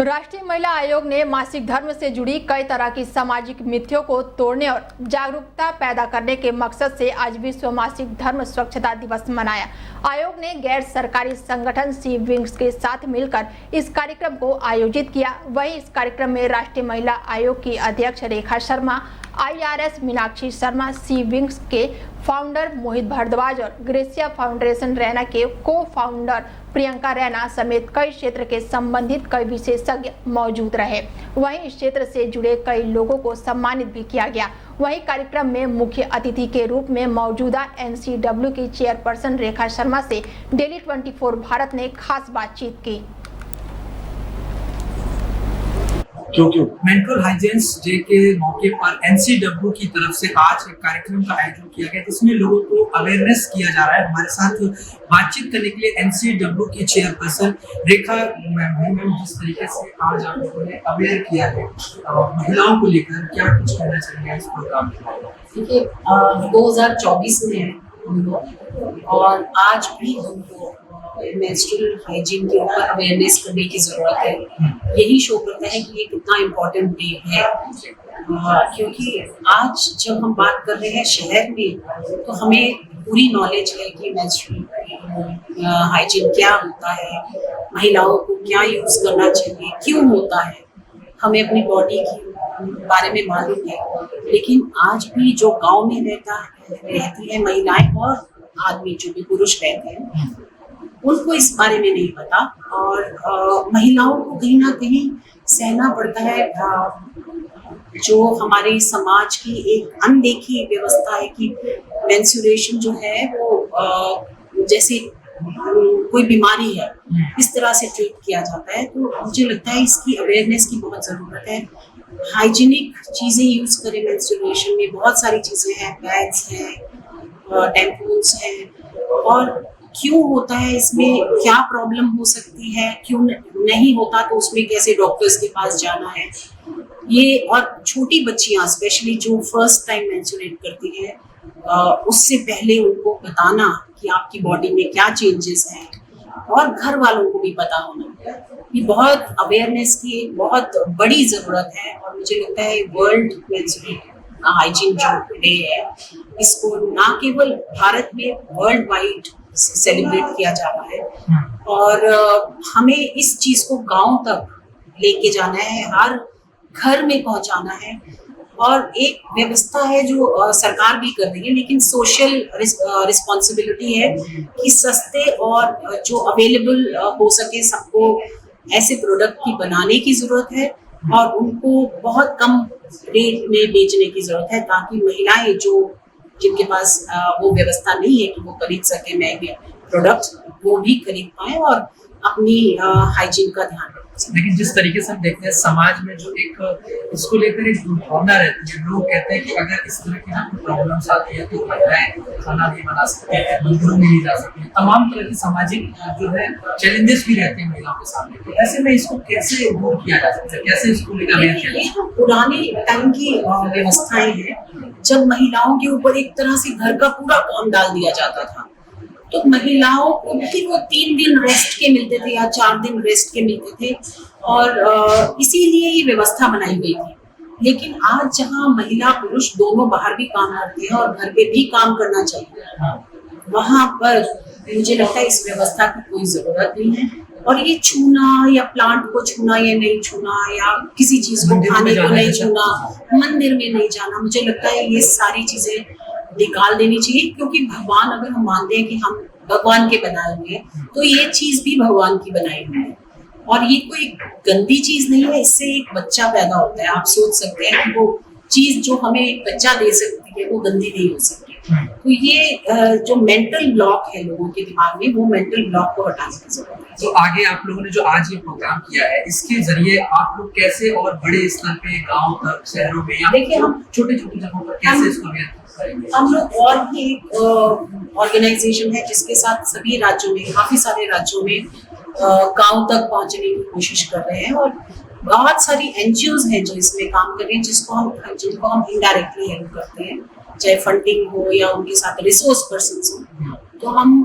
राष्ट्रीय महिला आयोग ने मासिक धर्म से जुड़ी कई तरह की सामाजिक मिथ्यों को तोड़ने और जागरूकता पैदा करने के मकसद से आज विश्व मासिक धर्म स्वच्छता दिवस मनाया। आयोग ने गैर सरकारी संगठन सी विंग्स के साथ मिलकर इस कार्यक्रम को आयोजित किया। वहीं इस कार्यक्रम में राष्ट्रीय महिला आयोग की अध्यक्ष रेखा शर्मा, IRS मीनाक्षी शर्मा, सी विंग्स के फाउंडर मोहित भारद्वाज और ग्रेसिया फाउंडेशन रैना के को-फाउंडर प्रियंका रैना समेत कई क्षेत्र के संबंधित कई विशेषज्ञ मौजूद रहे। वहीं इस क्षेत्र से जुड़े कई लोगों को सम्मानित भी किया गया। वहीं कार्यक्रम में मुख्य अतिथि के रूप में मौजूदा NCW की चेयरपर्सन रेखा शर्मा से डेली 24 भारत ने खास बातचीत की। मेंटल हाइजीन डे के मौके पर NCW की तरफ से आज एक कार्यक्रम का आयोजन किया गया, जिसमें लोगों को अवेयरनेस किया जा रहा है। हमारे साथ बातचीत करने के लिए NCW की चेयरपर्सन रेखा मैम, जिस तरीके से आज आप लोगों ने अवेयर किया है महिलाओं को लेकर, क्या कुछ कहना चाहिए इस प्रोग्राम के? देखिए, 2024 में है हम लोग और आज भी हमको मेंस्ट्रुअल हाइजीन के ऊपर अवेयरनेस करने की जरूरत है। यही शो करता है कि ये कितना इम्पोर्टेंट डे है, क्योंकि आज जब हम बात कर रहे हैं शहर में, तो हमें पूरी नॉलेज है कि मेंस्ट्रुअल हाइजीन क्या होता है, महिलाओं को क्या यूज करना चाहिए, क्यों होता है, हमें अपनी बॉडी के बारे में मालूम है। लेकिन आज भी जो गांव में रहती है महिलाएं और आदमी, जो भी पुरुष रहते हैं, उनको इस बारे में नहीं पता और महिलाओं को कहीं ना कहीं सहना पड़ता है। जो हमारे समाज की एक अनदेखी व्यवस्था है कि मेंस्ट्रुएशन जो है वो जैसे कोई बीमारी है, इस तरह से ट्रीट किया जाता है। तो मुझे लगता है इसकी अवेयरनेस की बहुत ज़रूरत है। हाइजीनिक चीज़ें यूज करें मेंस्ट्रुएशन में, बहुत सारी चीज़ें हैं, पैड्स हैं, टैम्पून्स हैं, और क्यों होता है, इसमें क्या प्रॉब्लम हो सकती है, क्यों नहीं होता, तो उसमें कैसे डॉक्टर्स के पास जाना है, ये। और छोटी बच्चियां स्पेशली जो फर्स्ट टाइम मेंस्ट्रुएट करती है, उससे पहले उनको बताना कि आपकी बॉडी में क्या चेंजेस हैं, और घर वालों को भी पता होना। ये बहुत अवेयरनेस की बहुत बड़ी ज़रूरत है। और मुझे लगता है वर्ल्ड मेंस्ट्रुअल हाइजीन जो डे है, इसको ना केवल भारत में, वर्ल्ड वाइड सेलिब्रेट किया जा रहा है। और हमें इस चीज को गांव तक लेके जाना है, हर घर में पहुंचाना है। और एक व्यवस्था है जो सरकार भी कर रही है, लेकिन सोशल रिस्पॉन्सिबिलिटी है कि सस्ते और जो अवेलेबल हो सके सबको ऐसे प्रोडक्ट की बनाने की जरूरत है, और उनको बहुत कम रेट में बेचने की जरूरत है, ताकि महिलाएं जिनके पास वो व्यवस्था नहीं है कि वो खरीद सके महंगे प्रोडक्ट्स, वो भी खरीद पाए और अपनी हाइजीन का ध्यान रखें। लेकिन जिस तरीके से हम देखते हैं समाज में जो एक इसको लेकर एक दुर्भावना रहती है, लोग कहते हैं कि अगर इस तरह की कोई प्रॉब्लम्स आती है तो महिलाएं खाना नहीं बना सकती है, मंदिरों में नहीं जा सकती है, तमाम तरह की सामाजिक जो है चैलेंजेस भी रहते हैं महिलाओं के सामने। तो ऐसे में इसको कैसे दूर किया जा सकता है, कैसे इसको लेकर अवेयर किया जा सकता है? पुराने टाइम की व्यवस्थाएं हैं, जब महिलाओं के ऊपर एक तरह से घर का पूरा काम डाल दिया जाता था, तो महिलाओं को फिर वो 3 दिन रेस्ट के मिलते थे या 4 दिन रेस्ट के मिलते थे, और इसीलिए ये व्यवस्था बनाई गई थी। लेकिन आज जहाँ महिला पुरुष दोनों बाहर भी काम करते हैं और घर पे भी काम करना चाहिए, वहां पर मुझे लगता है इस व्यवस्था की कोई जरूरत नहीं है। और ये छूना या प्लांट को छूना या नहीं छूना, या किसी चीज को खाने को नहीं छूना, मंदिर में नहीं जाना, मुझे लगता है ये सारी चीजें निकाल देनी चाहिए। क्योंकि भगवान, अगर हम मानते हैं कि हम भगवान के बनाए हुए हैं, तो ये चीज भी भगवान की बनाई हुई है, और ये कोई गंदी चीज नहीं है। इससे एक बच्चा पैदा होता है। आप सोच सकते हैं कि वो चीज जो हमें एक बच्चा दे सकती है, वो गंदी नहीं हो सकती। तो ये जो मेंटल ब्लॉक है लोगों के दिमाग में, वो मेंटल ब्लॉक को हटाने की जरूरत है। तो आगे आप लोगों ने जो आज ये प्रोग्राम किया है, इसके जरिए आप लोग कैसे और बड़े स्तर पे गांव तक, शहरों में, या देखिए हम छोटे छोटे जगहों पर कैसे इसको करेंगे? हम लोग और भी एक ऑर्गेनाइजेशन है जिसके साथ सभी राज्यों में, काफी सारे राज्यों में गांव तक पहुंचने की कोशिश कर रहे हैं, और बहुत सारी NGOs हैं जो इसमें काम कर रहे हैं, जिनको हम इनडायरेक्टली हेल्प करते हैं, चाहे फंडिंग हो या उनके साथ रिसोर्स पर्सन हो। तो हम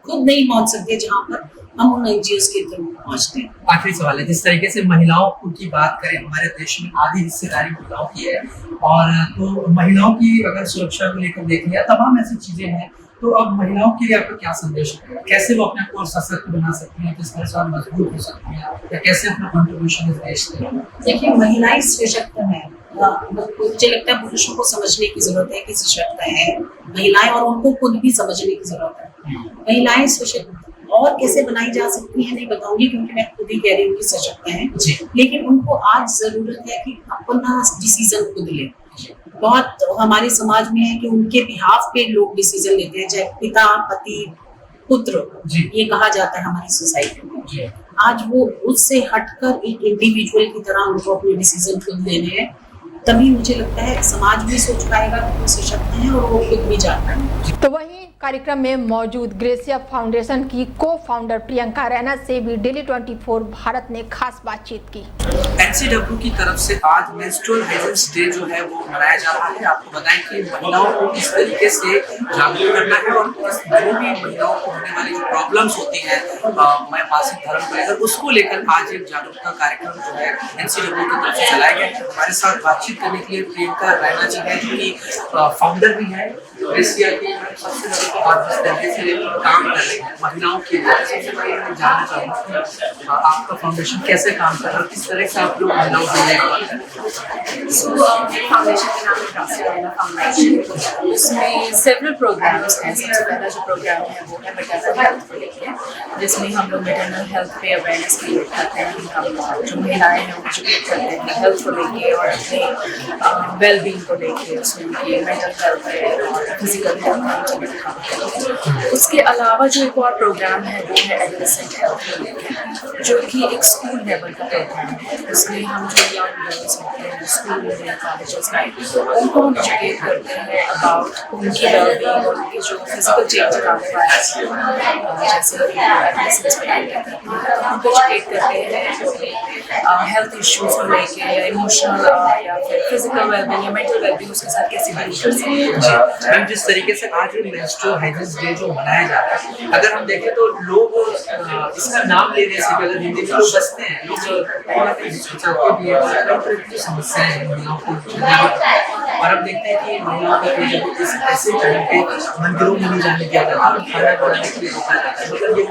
खुद नहीं पहुंच सकते जहाँ पर, हम उन NGOs के थ्रू पहुँचते हैं। आखिरी सवाल है, जिस तरीके से महिलाओं की बात करें, हमारे देश में आधी हिस्सेदारी महिलाओं की है, और तो महिलाओं की अगर सुरक्षा को लेकर देख लिया, तमाम ऐसी चीजें हैं, तो अब महिलाओं के लिए आपका क्या संदेश है? कैसे वो अपने आप को सशक्त बना सकती हैं, किस तरह से मजबूत हो सकती हैं, या कैसे अपना कंट्रीब्यूशन इस देश में? देखिए, महिलाएं सशक्त हैं, मुझे लगता है पुरुषों को समझने की जरूरत है कि सशक्त है महिलाएं, और उनको खुद भी समझने की जरूरत है। महिलाएं सशक्त और कैसे बनाई जा सकती हैं नहीं बताऊंगी, क्योंकि मैं खुद ही कह रही हूँ कि सशक्त हैं, लेकिन उनको आज जरूरत है कि अपना डिसीजन खुद लें। बहुत हमारे समाज में है कि उनके बिहाफ पे लोग डिसीजन लेते हैं, चाहे पिता, पति, पुत्र, ये कहा जाता है हमारी सोसाइटी में। आज वो उससे हटकर एक इंडिविजुअल की तरह उनको अपने डिसीजन खुद लेने हैं, तभी मुझे लगता है समाज भी सोच पाएगा कि वो सशक्त हैं और वो खुद भी जानता है। तो वहीं कार्यक्रम में मौजूद ग्रेसिया फाउंडेशन की को-फाउंडर प्रियंका रैना से भी डेली 24 भारत ने खास बातचीत की। NCW की तरफ से आज मेंस्ट्रुअल हाइजीन डे जो है वो मनाया जा रहा है। आपको बताएं कि महिलाओं को किस तरीके से जागरूक करना है, और जो भी महिलाओं को होने वाली जो प्रॉब्लम्स होती हैं मासिक धर्म को लेकर, उसको लेकर आज एक जागरूकता कार्यक्रम जो है NCW की तरफ से चलाया गया है। हमारे साथ बातचीत करने के लिए प्रियंका रैना जी है, जो कि फाउंडर भी है ग्रेसिया की, सबसे और जिस तरीके से काम कर रही है महिलाओं के लिए। सबसे पहले मैं जानना चाहूँगा कि आपका फाउंडेशन कैसे काम कर रहा है, किस तरह से आप लोग महिलाओं के लिए काम कर रहे हैं? फाउंडेशन का नाम है ग्रेसिया रैना फाउंडेशन। उसमें सेवरल प्रोग्राम्स हैं। सबसे पहला जो प्रोग्राम है वो है मैटरनल हेल्थ को लेकर, जिसमें हम लोग मैटरनल हेल्थ पे अवेयरनेस क्रिएट करते हैं। हम जो महिलाएं हैं उनको एजुकेट करते हैं हेल्थ को लेके और अपने वेलबींग को लेके, उसमें उनकी मेंटल हेल्थ है और फिजिकल हेल्थ। उसके अलावा जो एक और प्रोग्राम है वो है एडोलेसेंट हेल्थ को लेकर, जो कि एक स्कूल लेवल का प्रोग्राम है। उसमें हम जो यंग गर्ल्स होते हैं स्कूल में, कॉलेजेस में, उनको हम एजुकेट करते हैं अबाउट उनकी वेलबींग और उनके जो फिजिकल चेंजेस आने वाले हैं, जैसे एडोलेसेंस में उनको एजुकेट करते हैं हेल्थ इश्यूज को लेके, या इमोशनल या फिर फिजिकल वेलबींग या मेंटल वेलबींग उसके साथ कैसे डील कर सकते हैं। जिस तरीके से आज मेंस्ट्रुअल हाइजीन डे जो मनाया जा रहा है, अगर हम देखें तो लोग इसका नाम लेने से पहले हिंदी में लोग बचते हैं, लोग हिचकिचाते भी हैं, कई तरह की समस्याएं हैं महिलाओं को। और अब देखते हैं कि महिलाओं को इस ऐसे टाइम पे मंदिरों में नहीं जाने दिया जाता, खाना बनाने के लिए रोका जाता है, मतलब ये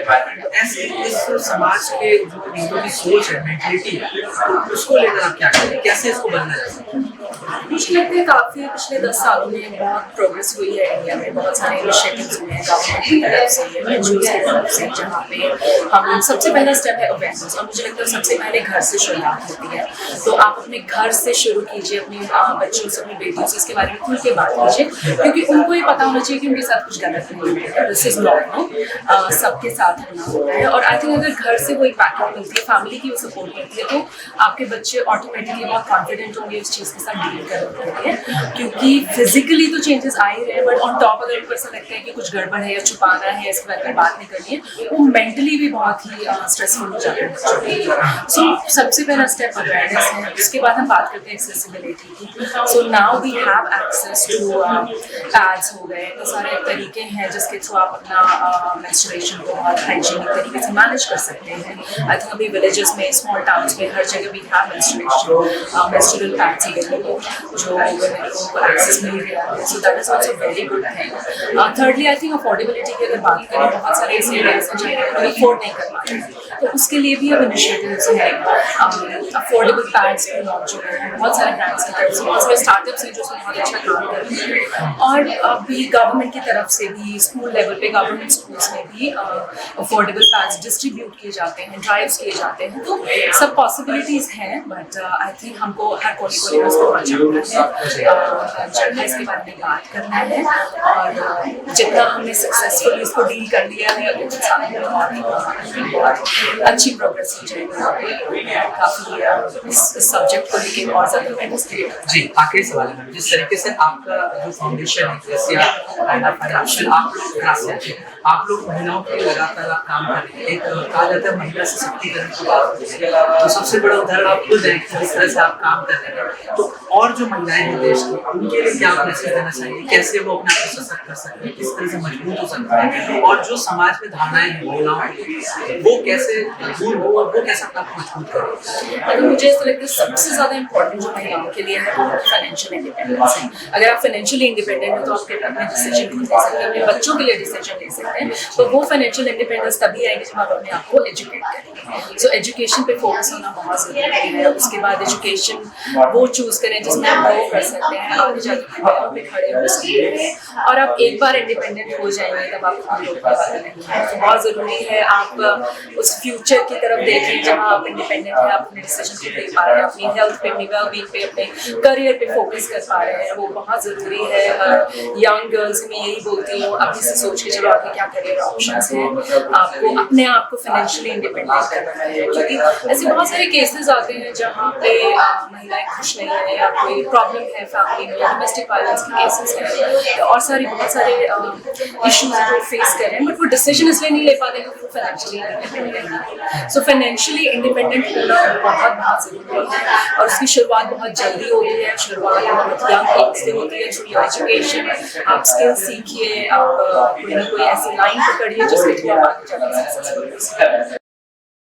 कार्यक्रम ऐसे इस समाज के जो लोगों की सोच है, मेंटलिटी है, तो उसको लेकर आप क्या करें, कैसे इसको बदलना जा सकता है? मुझे लगता है काफ़ी पिछले 10 सालों में बहुत प्रोग्रेस हुई है इंडिया में। बहुत सारे इनिशिएटिव्स हुए हैं गवर्नमेंट की तरफ से, NGOs की तरफ से, जहाँ पे हम सबसे पहला स्टेप है अवेयरनेस। और मुझे लगता है सबसे पहले घर से शुरुआत होती है। तो आप अपने घर से शुरू कीजिए, अपने बच्चों से, अपनी बेटियों से इसके बारे में खुल के बात कीजिए, क्योंकि उनको ये पता होना चाहिए कि उनके साथ कुछ गलत नहीं है। दिस इज नॉर्मल, सबके साथ होना होता है। और आई थिंक अगर घर से वो एक बैकअप मिलती है, फैमिली की वो सपोर्ट मिलती है, तो आपके बच्चे ऑटोमेटिकली बहुत कॉन्फिडेंट होंगे उस चीज़ के साथ डील करने के लिए। क्योंकि फिजिकली तो चेंजेस आ ही रहे हैं, बट ऑन टॉप अगर उनको ऐसा लगता है कि कुछ गड़बड़ है या छुपाना है, इसके बारे में बात नहीं करनी है, वो मेंटली भी बहुत ही स्ट्रेसफुल हो जाता है। सो सबसे पहला स्टेप अवेयरनेस है। उसके बाद हम बात करते हैं एक्सेसिबिलिटी की। So now we have access to pads हो गए, तो सारे तरीके हैं जिसके थ्रू आप अपना मेंस्ट्रुएशन को बहुत हाइजीनिक तरीके से मैनेज कर सकते हैं। आई थिंक अभी विलेजेस में, स्मॉल टाउन्स में, हर जगह we have menstrual pads available जो वुमेन को एक्सेस मिल रहा है। So that is also very good thing. Thirdly I think affordability की अगर बात करें, बहुत सारे ऐसे एरियाज हैं जहाँ लोग अफोर्ड नहीं कर पाते, तो उसके लिए भी अब इनिशिएटिव्स हैं। अफोर्डेबल पैड्स पे लॉन्च हो रहे हैं बहुत सारे ब्रांड्स की तरफ से, बहुत सारे स्टार्टअप्स हैं जो उसमें बहुत अच्छा काम कर रहे हैं। और अभी गवर्नमेंट की तरफ से भी स्कूल लेवल पे, गवर्नमेंट स्कूल्स में भी अफोर्डेबल पैड्स डिस्ट्रीब्यूट किए जाते हैं, ड्राइव्स किए जाते हैं। तो सब पॉसिबिलिटीज़ हैं, बट आई थिंक हमको हर कोई को उसको पहुँचाना है, इसके बारे में बात करना है। और जितना हमने सक्सेसफुली इसको डील कर लिया है अगले कुछ सालों में, बहुत अच्छी प्रोग्रेस हो जाएगी। काफ़ी इस सब्जेक्ट को लेकर और ज़्यादा अवेयरनेस क्रिएट। जी, आखिरी सवाल है, जिस तरीके से आपका जो फाउंडेशन है ग्रेसिया रैना फाउंडेशन, आप लोग ग्रेसिया आप लोग महिलाओं के लिए लगातार आप काम कर रहे हैं, एक कहा जाता है महिला सशक्तिकरण की बात होती है, तो सबसे बड़ा उदाहरण आप खुद हैं कि जिस तरह से आप काम कर रहे हैं। तो और जो महिलाएं हैं देश की, उनके लिए क्या आप मैसेज देना चाहिए, कैसे वो अपने आप को सशक्त कर सकते हैं, किस तरह से मजबूत हो सकते हैं, और जो समाज में धारणाएं हैं महिलाओं की वो कैसे दूर हो और वो कैसे अपना मजबूत करें? अगर मुझे ऐसा लगता है सबसे ज्यादा इम्पोर्टेंट जो महिलाओं के लिए है वो फाइनेंशियल इंडिपेंडेंस है। अगर आप फाइनेंशियली इंडिपेंडेंट हो तो आप अपने डिसीजन खुद ले सकते हैं, अपने बच्चों के लिए डिसीजन ले सकते हैं। तो वो फाइनेंशियल इंडिपेंडेंस तभी आएगी जब आप अपने आप को एजुकेट करेंगे। सो एजुकेशन पे फोकस होना बहुत जरूरी है। उसके बाद एजुकेशन वो चूज करें जिसमें आप ग्रो कर सकते हैं, आगे जाके पैरों पे खड़े हो सकते हैं। और आप एक बार इंडिपेंडेंट हो जाएंगे तब आप खुद रोकने वाले नहीं है। तो बहुत जरूरी है आप उस फ्यूचर की तरफ देखें जहाँ आप इंडिपेंडेंट हैं, आप अपने डिसीजन खुद ले पा रहे हैं, अपनी हेल्थ पे, अपनी वेलबींग पे, अपने करियर पे फोकस कर पा रहे हैं। वो बहुत जरूरी है। यंग गर्ल्स में यही बोलती हूँ, अभी से सोच के चलो आपके क्या करियर ऑप्शंस हैं। आपको अपने आप को फाइनेंशियली इंडिपेंडेंट करना है, क्योंकि ऐसे बहुत सारे केसेस आते हैं जहाँ पे महिलाएं खुश नहीं है या कोई प्रॉब्लम है फैमिली में, या डोमेस्टिक वायलेंस के केसेस हैं और बहुत सारे इश्यूज जो फेस कर रहे हैं, बट वो डिसीजन इसलिए नहीं ले पाते क्योंकि वो फाइनेंशियली इंडिपेंडेंट है। सो फाइनेंशियली इंडिपेंडेंट होना बहुत बहुत जरूरी है और उसकी शुरुआत बहुत जल्दी होती है। शुरुआत बहुत यंग एज से होती है। थ्रू एजुकेशन आप स्किल सीखिए, आप कोई ना कोई ऐसी लाइन पकड़िए जिसके थ्रू आप आगे जाकर सक्सेसफुल हो सकते हैं।